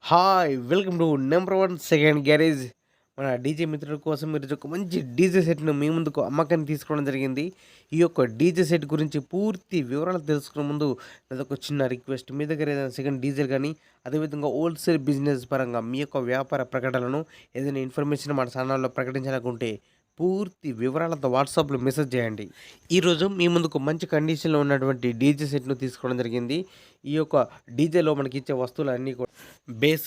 Hi! Welcome to number 1 second garage. మన DJ మిత్రుల కోసం ఈరోజు ఒక మంచి డీజే సెట్‌ను మీ ముందుకు అమ్మకానికి తీసుకోవడం జరిగింది. ఈ యొక్క డీజే సెట్ గురించి పూర్తి వివరాలు తెలుసుకునే ముందు నాదొక చిన్న రిక్వెస్ట్. మీ దగ్గర ఏదైనా సెకండ్ డీజేలు గానీ, అదేవిధంగా హోల్‌సేల్ బిజినెస్ పరంగా మీ యొక్క వ్యాపార ప్రకటనలను ఏదైనా ఇన్ఫర్మేషన్ మన ఛానల్‌లో ప్రకటించాలనుకుంటే పూర్తి వివరాలతో వాట్సాప్‌లో మెసేజ్ చేయండి. ఈరోజు మీ ముందుకు మంచి కండిషన్‌లో ఉన్నటువంటి డీజే సెట్‌ను తీసుకోవడం జరిగింది. ఈ యొక్క డీజేలో మనకిచ్చే వస్తువులన్నీ కూడా bass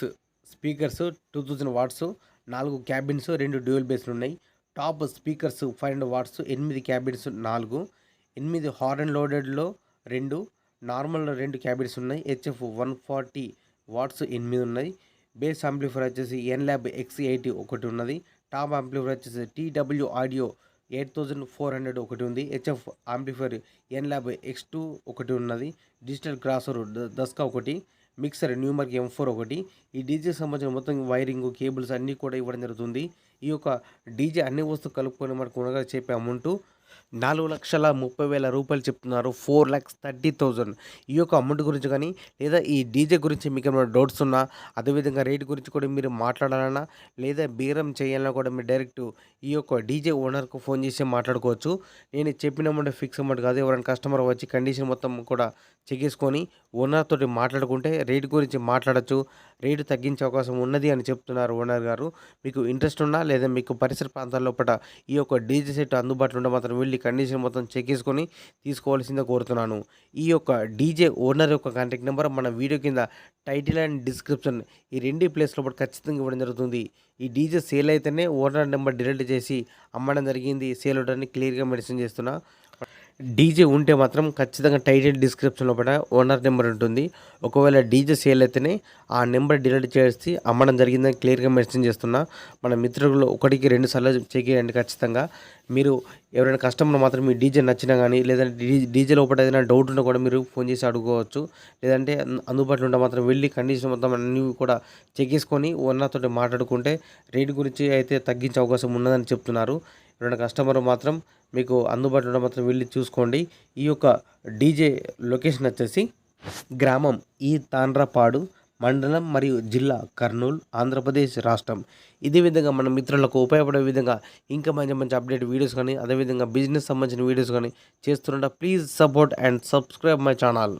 speakers 2000 watts, 4 cabins, 2 dual బేస్‌లున్నాయి. Top speakers 500 watts, 8 cabins 4, 8 horn and లోడెడ్‌లో 2, నార్మల్‌లో 2 క్యాబిన్స్ ఉన్నాయి. హెచ్ఎఫ్ 140 వాట్స్ 8 ఉన్నాయి. బేస్ యాంప్లిఫైయర్ వచ్చేసి ఎన్‌ల్యాబ్ X80 ఒకటి ఉన్నది. టాప్ యాంప్లిఫైయర్ వచ్చేసి టీడబ్ల్యూ ఆడియో 8400 ఒకటి ఉంది. హెచ్ఎఫ్ యాంప్లిఫైయర్ ఎన్‌ల్యాబ్ X2 ఒకటి ఉన్నది. డిజిటల్ క్రాసర్ దస్కా ఒకటి, మిక్సర్ న్యూమర్క్ M4 ఒకటి. ఈ డీజేకి సంబంధించిన మొత్తం వైరింగ్, కేబుల్స్ అన్నీ కూడా ఇవ్వడం జరుగుతుంది. ఈ యొక్క డీజే అన్ని వస్తువులు కలుపుకొని మనకు ఉండగా చెప్పే అమౌంటు 4,30,000 చెప్తున్నారు. 4,30,000. ఈ యొక్క అమౌంట్ గురించి కానీ, లేదా ఈ డీజే గురించి మీకేమైనా డౌట్స్ ఉన్నా, అదేవిధంగా రేట్ గురించి కూడా మీరు మాట్లాడాలన్నా, లేదా బేరం చేయాలన్నా కూడా మీరు డైరెక్ట్ ఈ యొక్క డీజే ఓనర్‌కు ఫోన్ చేసి మాట్లాడుకోవచ్చు. నేను చెప్పిన అమౌంట్ ఫిక్స్ అమౌంట్ కాదు. ఎవరైనా కస్టమర్ వచ్చి కండిషన్ మొత్తం కూడా చెక్ చేసుకొని ఓనర్ తోటి మాట్లాడుకుంటే రేట్ గురించి మాట్లాడొచ్చు. రేటు తగ్గించే అవకాశం ఉన్నది అని చెప్తున్నారు ఓనర్ గారు. మీకు ఇంట్రెస్ట్ ఉన్నా, లేదా మీకు పరిసర ప్రాంతాల లోపట ఈ యొక్క డీజే సెట్ అందుబాటులో ఉంటే మాత్రం వెళ్ళి కండిషన్ మొత్తం చెక్ చేసుకొని తీసుకోవాల్సిందిగా కోరుతున్నాను. ఈ యొక్క డీజే ఓనర్ యొక్క కాంటాక్ట్ నెంబర్ మన వీడియో కింద టైటిల్ అండ్ డిస్క్రిప్షన్ ఈ 2 ప్లేస్‌లో కూడా ఖచ్చితంగా ఇవ్వడం జరుగుతుంది. ఈ డీజే సేల్ అయితేనే ఓనర్ నెంబర్ డిలీట్ చేసి అమ్మడం జరిగింది. సేల్ అవడాన్ని క్లియర్‌గా మెన్షన్ చేస్తున్నా. డీజే ఉంటే మాత్రం ఖచ్చితంగా టైటిల్ డిస్క్రిప్షన్‌లో కూడా ఓనర్ నెంబర్ ఉంటుంది. ఒకవేళ డీజే సేల్ అయితేనే ఆ నెంబర్ డిలీట్ చేసి అమ్మడం జరిగిందని క్లియర్‌గా మెన్షన్ చేస్తున్నా. మన మిత్రులు 1కి 2 సార్లు చెక్ చేయండి ఖచ్చితంగా. మీరు ఎవరైనా కస్టమర్ మాత్రం మీ డీజే నచ్చినా గానీ, లేదంటే డీజే లోపల ఏదైనా డౌట్ ఉన్నా కూడా మీరు ఫోన్ చేసి అడుగుకోవచ్చు. లేదంటే అందుబాటులో ఉంటే మాత్రం వెళ్ళి కండిషన్ మొత్తం అన్నీ కూడా చెక్ చేసుకొని ఓనర్ తోటి మాట్లాడుకుంటే రేట్ గురించి అయితే తగ్గించే అవకాశం ఉన్నదని చెప్తున్నారు. ఎవరైనా కస్టమర్ మాత్రం మీకు అందుబాటులో ఉంటే మాత్రం వెళ్ళి చూసుకోండి. ఈ యొక్క డీజే లొకేషన్ వచ్చేసి గ్రామం ఈ తాండ్రపాడు, మండలం మరియు జిల్లా కర్నూలు, ఆంధ్రప్రదేశ్ రాష్ట్రం. ఇదే విధంగా మన మిత్రులకు ఉపయోగపడే విధంగా ఇంకా మంచి మంచి అప్డేట్ వీడియోస్ కానీ, అదేవిధంగా బిజినెస్ సంబంధించిన వీడియోస్ కానీ చేస్తుంటా. Please support and subscribe my channel.